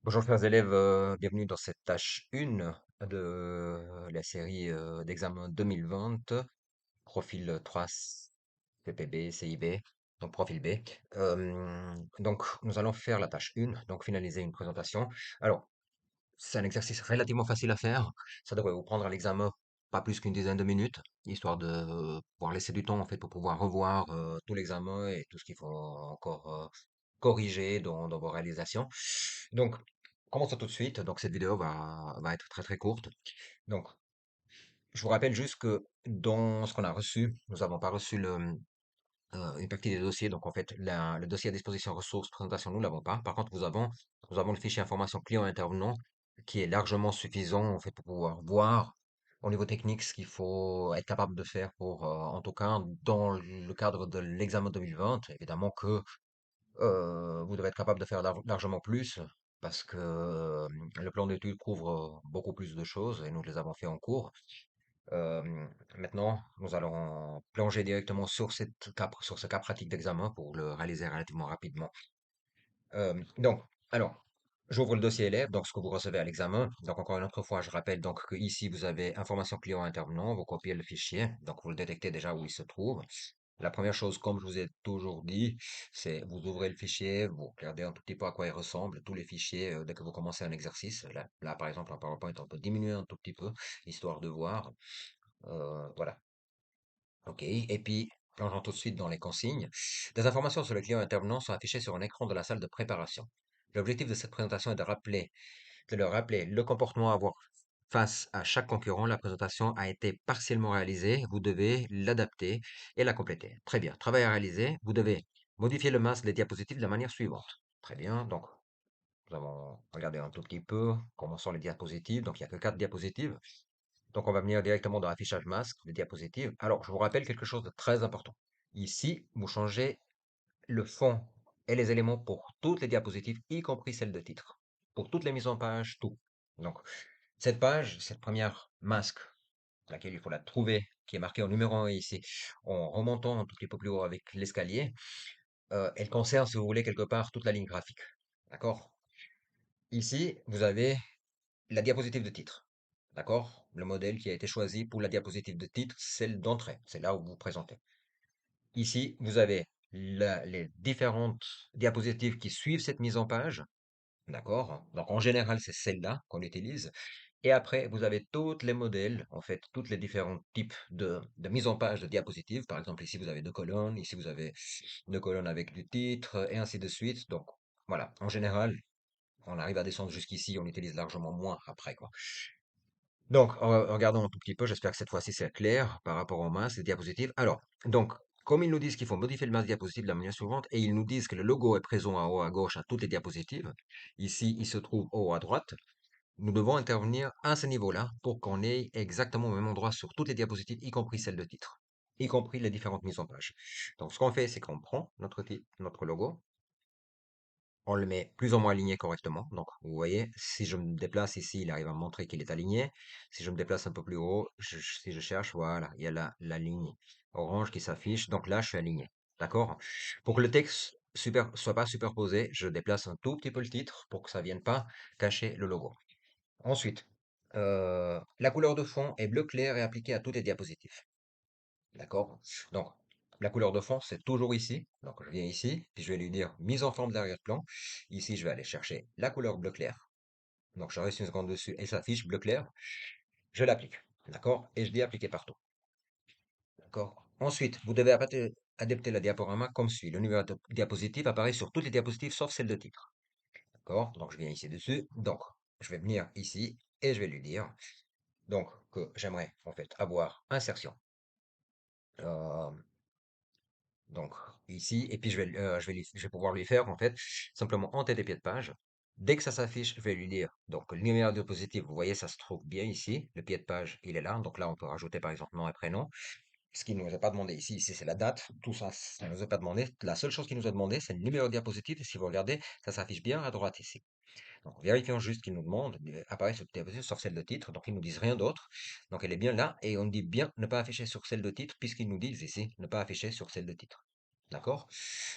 Bonjour chers élèves, bienvenue dans cette tâche 1 de la série d'examen 2020, profil 3 PPB, CIB, donc profil B. Donc nous allons faire la tâche 1, donc finaliser une présentation. Alors, c'est un exercice relativement facile à faire, ça devrait vous prendre à l'examen pas plus qu'une dizaine de minutes, histoire de pouvoir laisser du temps en fait pour pouvoir revoir tout l'examen et tout ce qu'il faut encore corriger dans vos réalisations. Donc, commençons tout de suite. Donc, cette vidéo va être très très courte. Donc, je vous rappelle juste que dans ce qu'on a reçu, nous n'avons pas reçu une partie des dossiers. Donc, en fait, le dossier à disposition ressources, présentation, nous ne l'avons pas. Par contre, nous avons le fichier information client intervenant qui est largement suffisant en fait pour pouvoir voir au niveau technique ce qu'il faut être capable de faire pour, en tout cas, dans le cadre de l'examen 2020. Évidemment que vous devez être capable de faire largement plus parce que le plan d'études couvre beaucoup plus de choses et nous les avons fait en cours. Maintenant, nous allons plonger directement sur ce cas pratique d'examen pour le réaliser relativement rapidement. Donc, alors, j'ouvre le dossier élève, donc ce que vous recevez à l'examen. Donc, encore une autre fois, je rappelle donc que ici, vous avez information client intervenant, vous copiez le fichier, donc vous le détectez déjà où il se trouve. La première chose, comme je vous ai toujours dit, c'est vous ouvrez le fichier, vous regardez un tout petit peu à quoi il ressemble, tous les fichiers, dès que vous commencez un exercice. Là, par exemple, en PowerPoint, on peut diminuer un tout petit peu, histoire de voir. Voilà. OK. Et puis, plongeons tout de suite dans les consignes. Des informations sur le client intervenant sont affichées sur un écran de la salle de préparation. L'objectif de cette présentation est de leur rappeler le comportement à avoir face à chaque concurrent. La présentation a été partiellement réalisée. Vous devez l'adapter et la compléter. Très bien. Travail à réaliser. Vous devez modifier le masque des diapositives de la manière suivante. Très bien. Donc, nous avons regardé un tout petit peu comment sont les diapositives. Donc, il n'y a que 4 diapositives. Donc, on va venir directement dans l'affichage masque, les diapositives. Alors, je vous rappelle quelque chose de très important. Ici, vous changez le fond et les éléments pour toutes les diapositives, y compris celles de titre. Pour toutes les mises en page, tout. Donc, cette page, cette première masque, laquelle il faut la trouver, qui est marquée en numéro 1 ici, en remontant un tout petit peu plus haut avec l'escalier, elle concerne, si vous voulez, quelque part toute la ligne graphique. D'accord? Ici, vous avez la diapositive de titre. D'accord? Le modèle qui a été choisi pour la diapositive de titre, celle d'entrée. C'est là où vous vous présentez. Ici, vous avez les différentes diapositives qui suivent cette mise en page. D'accord? Donc, en général, c'est celle-là qu'on utilise. Et après, vous avez tous les modèles, en fait, tous les différents types de mise en page de diapositives. Par exemple, ici, vous avez 2 colonnes. Ici, vous avez 2 colonnes avec du titre, et ainsi de suite. Donc, voilà. En général, on arrive à descendre jusqu'ici, on utilise largement moins après, quoi. Donc, regardons un tout petit peu, j'espère que cette fois-ci c'est clair par rapport au masque, les diapositives. Alors, donc, comme ils nous disent qu'il faut modifier le masque diapositive de la manière suivante, et ils nous disent que le logo est présent en haut à gauche à toutes les diapositives, ici il se trouve en haut à droite, nous devons intervenir à ce niveau-là pour qu'on ait exactement au même endroit sur toutes les diapositives, y compris celles de titre, y compris les différentes mises en page. Donc, ce qu'on fait, c'est qu'on prend notre titre, notre logo, on le met plus ou moins aligné correctement. Donc, vous voyez, si je me déplace ici, il arrive à me montrer qu'il est aligné. Si je me déplace un peu plus haut, si je cherche, voilà, il y a la ligne orange qui s'affiche. Donc là, je suis aligné. D'accord? Pour que le texte soit pas superposé, je déplace un tout petit peu le titre pour que ça vienne pas cacher le logo. Ensuite, la couleur de fond est bleu clair et appliquée à toutes les diapositives. D'accord? Donc, la couleur de fond, c'est toujours ici. Donc, je viens ici, puis je vais lui dire mise en forme d'arrière-plan. Ici, je vais aller chercher la couleur bleu clair. Donc, je reste une seconde dessus et ça affiche bleu clair. Je l'applique. D'accord? Et je dis appliquer partout. D'accord? Ensuite, vous devez adapter la diaporama comme suit. Le numéro de diapositive apparaît sur toutes les diapositives sauf celle de titre. D'accord? Donc, je viens ici dessus. Donc, je vais venir ici et je vais lui dire donc que j'aimerais en fait avoir insertion. Euh, Donc ici, et puis je vais pouvoir lui faire en fait simplement en tête des pieds de page. Dès que ça s'affiche, je vais lui dire, donc le numéro de diapositive, vous voyez, ça se trouve bien ici. Le pied de page, il est là. Donc là, on peut rajouter par exemple nom et prénom. Ce qui ne nous est pas demandé ici, c'est la date. Tout ça, ça ne nous est pas demandé. La seule chose qui nous est demandé, c'est le numéro de diapositive. Et si vous regardez, ça s'affiche bien à droite ici. Donc vérifions juste qu'il nous demande, apparaît sur diapositive, sauf celle de titre. Donc ils nous disent rien d'autre. Donc elle est bien là. Et on dit bien ne pas afficher sur celle de titre, puisqu'ils nous disent ici ne pas afficher sur celle de titre. D'accord?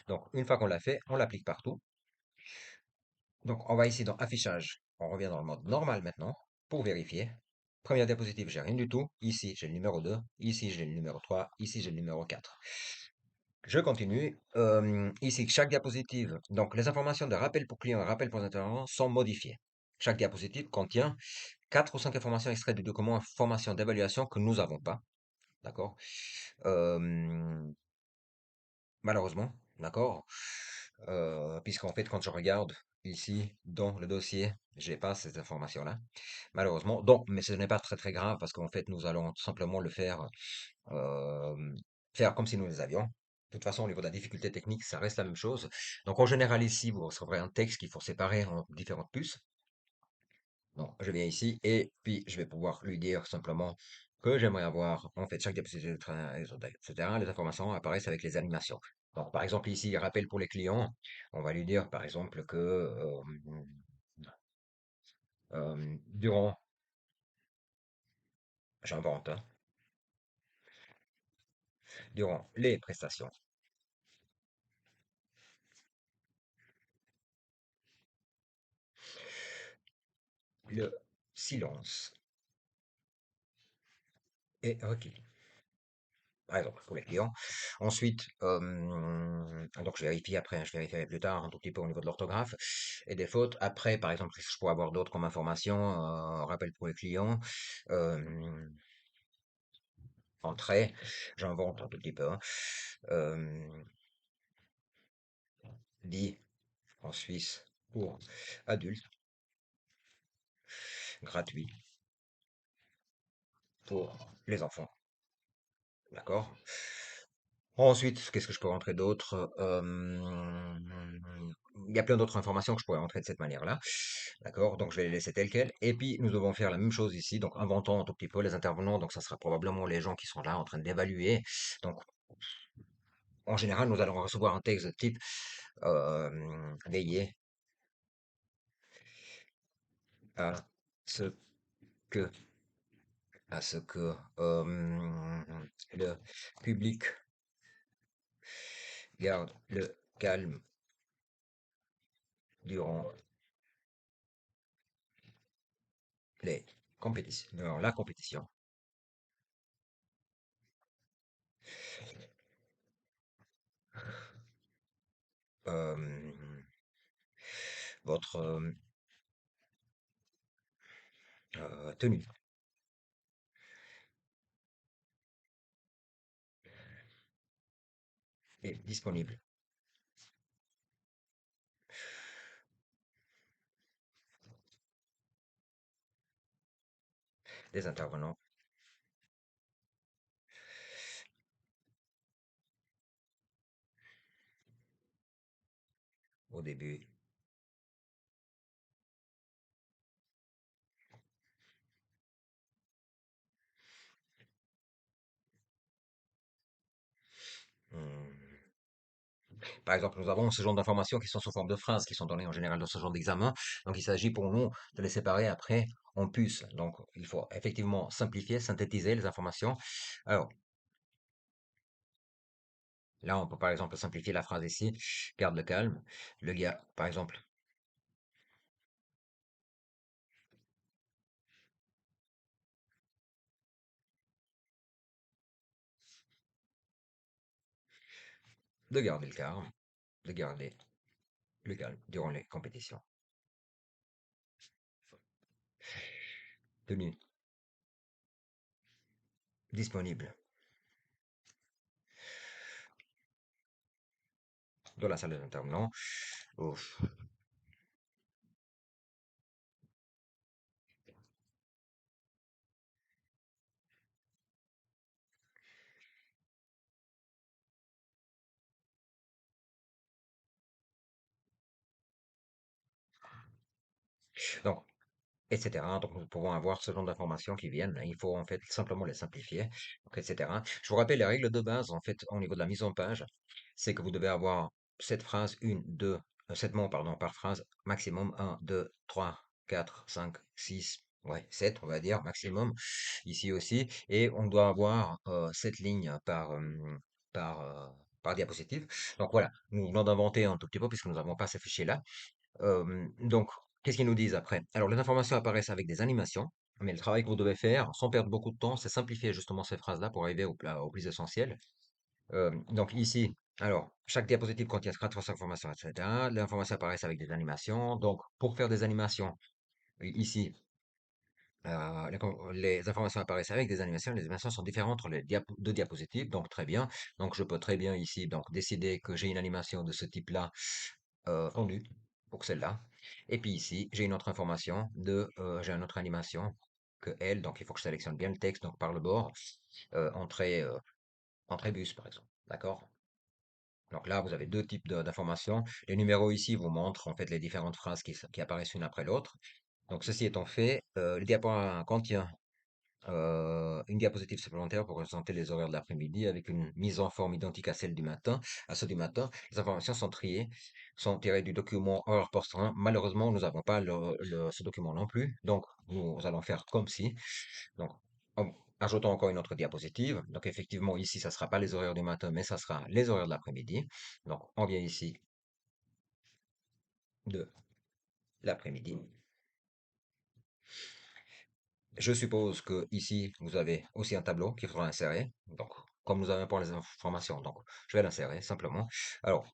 Donc, une fois qu'on l'a fait, on l'applique partout. Donc, on va ici dans affichage. On revient dans le mode normal maintenant pour vérifier. Première diapositive, j'ai rien du tout. Ici, j'ai le numéro 2. Ici, j'ai le numéro 3. Ici, j'ai le numéro 4. Je continue. Ici, chaque diapositive, donc les informations de rappel pour client et rappel pour intervenant sont modifiées. Chaque diapositive contient 4 ou 5 informations extraites du document information d'évaluation que nous n'avons pas. D'accord? Euh, Malheureusement, d'accord? Puisqu'en fait, quand je regarde ici dans le dossier, j'ai pas ces informations-là. Malheureusement, donc, mais ce n'est pas très très grave parce qu'en fait, nous allons tout simplement le euh, faire comme si nous les avions. De toute façon, au niveau de la difficulté technique, ça reste la même chose. Donc, en général, ici, vous recevrez un texte qu'il faut séparer en différentes puces. Donc, je viens ici et puis je vais pouvoir lui dire simplement que j'aimerais avoir en fait chaque diapositive, etc. Les informations apparaissent avec les animations. Donc, par exemple, ici, rappel pour les clients, on va lui dire par exemple que durant, j'invente, hein, durant les prestations, le silence est requis. Par exemple, pour les clients. Ensuite, donc je vérifie après, hein, je vérifierai plus tard un tout petit peu au niveau de l'orthographe et des fautes. Après, par exemple, qu'est-ce que je pourrais avoir d'autres comme information, rappel pour les clients, euh, entrée, j'invente un tout petit peu, hein, euh, dit en Suisse pour adultes, gratuit pour les enfants. D'accord? Ensuite, qu'est-ce que je peux rentrer d'autre? Il y a plein d'autres informations que je pourrais rentrer de cette manière-là. D'accord? Donc, je vais les laisser telles quelles. Et puis, nous devons faire la même chose ici. Donc, inventons un tout petit peu les intervenants. Donc, ça sera probablement les gens qui sont là en train d'évaluer. Donc, en général, nous allons recevoir un texte de type veiller à ce que, à ce que le public garde le calme durant les compétitions, durant la compétition. Euh, votre tenue est disponible. Des intervenants au début. Hmm. Par exemple, nous avons ce genre d'informations qui sont sous forme de phrases, qui sont données en général dans ce genre d'examen. Donc, il s'agit pour nous de les séparer après en puces. Donc, il faut effectivement simplifier, synthétiser les informations. Alors, là, on peut par exemple simplifier la phrase ici. Garde le calme. Le gars, par exemple, de garder le calme, de garder le calme durant les compétitions. Tenue disponible dans la salle des intervenants. Ouf. Donc, etc. Donc, nous pouvons avoir ce genre d'informations qui viennent. Il faut en fait simplement les simplifier, donc, etc. Je vous rappelle les règles de base, en fait, au niveau de la mise en page, c'est que vous devez avoir cette phrase, une, deux, 7 mots, pardon, par phrase, maximum un, 2, 3, 4, 5, 6, ouais, 7, on va dire, maximum, ici aussi. Et on doit avoir 7 lignes par, par diapositive. Donc voilà, nous venons d'inventer un tout petit peu, puisque nous n'avons pas ces fichiers-là. Donc, qu'est-ce qu'ils nous disent après? Alors, les informations apparaissent avec des animations, mais le travail que vous devez faire, sans perdre beaucoup de temps, c'est simplifier justement ces phrases-là pour arriver au plus essentiel. Donc ici, alors, chaque diapositive contient 4 informations, etc. Les informations apparaissent avec des animations. Donc, pour faire des animations, ici, les informations apparaissent avec des animations. Les animations sont différentes entre les deux diapositives, donc très bien. Donc, je peux très bien ici donc décider que j'ai une animation de ce type-là fondue pour celle-là. Et puis ici, j'ai une autre information j'ai une autre animation que elle. Donc, il faut que je sélectionne bien le texte. Donc, par le bord, entrée, entrée bus, par exemple. D'accord? Donc là, vous avez deux types d'informations. Les numéros ici vous montrent en fait les différentes phrases qui apparaissent une après l'autre. Donc ceci étant fait, le diaporama contient une diapositive supplémentaire pour représenter les horaires de l'après-midi avec une mise en forme identique à celle du matin, à ceux du matin. Les informations sont triées, sont tirées du document Horaire post-1. Malheureusement, nous n'avons pas ce document non plus. Donc, nous allons faire comme si. Donc, ajoutons encore une autre diapositive. Donc, effectivement, ici, ça ne sera pas les horaires du matin, mais ça sera les horaires de l'après-midi. Donc, on vient ici de l'après-midi. Je suppose que ici, vous avez aussi un tableau qu'il faudra insérer. Donc, comme nous avons pour les informations, donc je vais l'insérer simplement. Alors,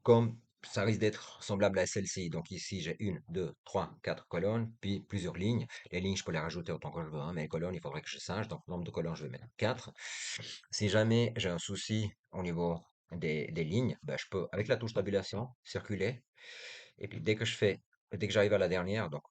comme ça risque d'être semblable à celle-ci, donc ici j'ai une, deux, trois, quatre colonnes, puis plusieurs lignes. Les lignes, je peux les rajouter autant que je veux, hein, mais les colonnes, il faudrait que je sache. Donc, nombre de colonnes, je vais mettre 4. Si jamais j'ai un souci au niveau des lignes, ben, je peux, avec la touche tabulation, circuler. Et puis, dès que j'arrive à la dernière, donc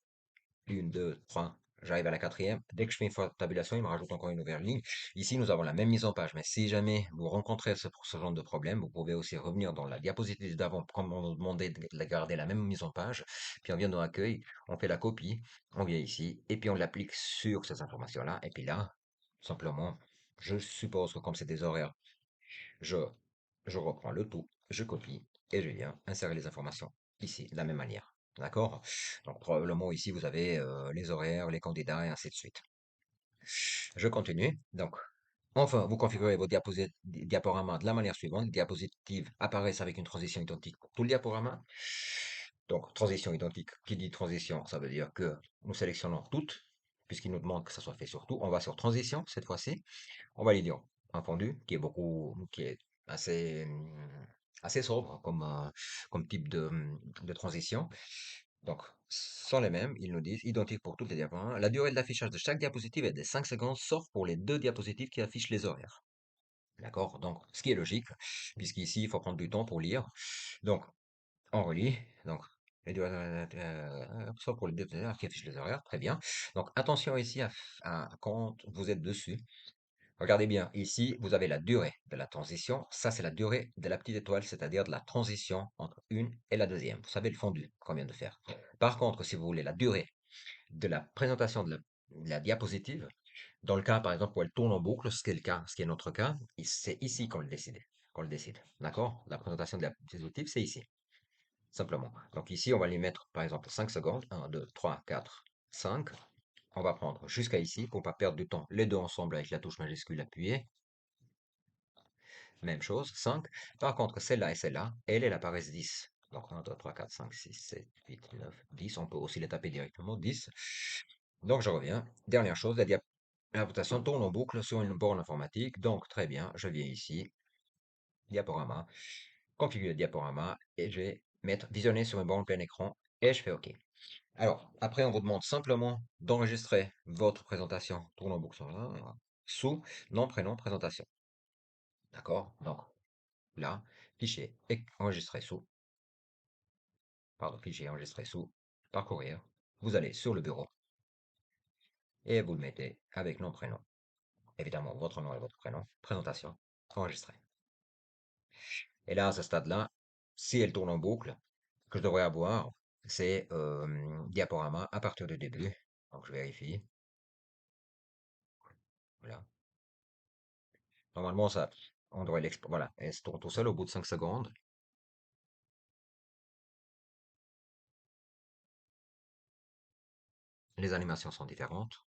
une, deux, trois. J'arrive à la quatrième. Dès que je fais une fois tabulation, il me rajoute encore une nouvelle ligne. Ici, nous avons la même mise en page. Mais si jamais vous rencontrez ce genre de problème, vous pouvez aussi revenir dans la diapositive d'avant, comme on nous demandait de garder la même mise en page. Puis on vient dans l'accueil, on fait la copie, on vient ici, et puis on l'applique sur ces informations-là. Et puis là, simplement, je suppose que comme c'est des horaires, je, je reprends le tout, je copie, et je viens insérer les informations ici, de la même manière. D'accord? Donc probablement ici vous avez les horaires, les candidats et ainsi de suite. Je continue. Donc, enfin, vous configurez vos diaporamas de la manière suivante. Les diapositives apparaissent avec une transition identique pour tout le diaporama. Donc, transition identique. Qui dit transition, ça veut dire que nous sélectionnons toutes, puisqu'il nous demande que ça soit fait sur tout. On va sur transition cette fois-ci. On va aller dire un fondu qui est assez, assez sobre comme type de transition. Donc, sont les mêmes, ils nous disent identiques pour toutes les diaporama's. La durée de l'affichage de chaque diapositive est de 5 secondes, sauf pour les deux diapositives qui affichent les horaires. D'accord? Donc, ce qui est logique, puisqu'ici, il faut prendre du temps pour lire. Donc, on relit. Donc, les durées, sauf pour les deux diapositives qui affichent les horaires. Très bien. Donc, attention ici quand vous êtes dessus. Regardez bien, ici, vous avez la durée de la transition. Ça, c'est la durée de la petite étoile, c'est-à-dire de la transition entre une et la deuxième. Vous savez le fondu qu'on vient de faire. Par contre, si vous voulez la durée de la présentation de la diapositive, dans le cas, par exemple, où elle tourne en boucle, ce qui est le cas, ce qui est notre cas, c'est ici qu'on le décide. Qu'on le décide. D'accord? La présentation de la diapositive, c'est ici. Simplement. Donc ici, on va lui mettre, par exemple, 5 secondes. 1, 2, 3, 4, 5. On va prendre jusqu'à ici pour ne pas perdre du temps. Les deux ensemble avec la touche majuscule appuyée. Même chose, 5. Par contre, celle-là et celle-là, elles apparaissent 10. Donc 1, 2, 3, 4, 5, 6, 7, 8, 9, 10. On peut aussi les taper directement, 10. Donc je reviens. Dernière chose, la rotation tourne en boucle sur une borne informatique. Donc très bien, je viens ici, diaporama, configurer le diaporama et je vais mettre visionner sur une borne plein écran et je fais OK. Alors, après, on vous demande simplement d'enregistrer votre présentation tourne en boucle sous nom, prénom, présentation. D'accord? Donc, là, fichier enregistré sous, pardon, fichier enregistré sous, parcourir. Vous allez sur le bureau et vous le mettez avec nom, prénom. Évidemment, votre nom et votre prénom. Présentation, enregistré. Et là, à ce stade-là, si elle tourne en boucle, ce que je devrais avoir, c'est diaporama à partir du début. Donc, je vérifie. Voilà. Normalement, ça, on devrait l'exporter. Voilà, elle se tourne tout seul au bout de 5 secondes. Les animations sont différentes.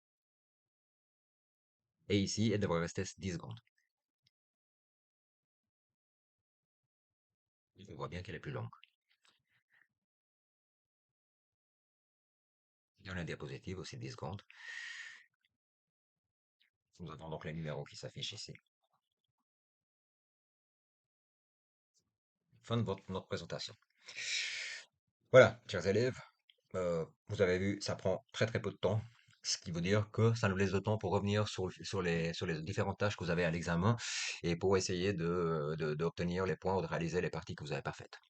Et ici, elle devrait rester 10 secondes. On voit bien qu'elle est plus longue. Il y a une diapositive aussi, 10 secondes. Nous avons donc les numéros qui s'affichent ici. Fin de notre présentation. Voilà, chers élèves, vous avez vu, ça prend très très peu de temps, ce qui veut dire que ça nous laisse le temps pour revenir sur les différentes tâches que vous avez à l'examen et pour essayer d'obtenir les points ou de réaliser les parties que vous avez pas faites.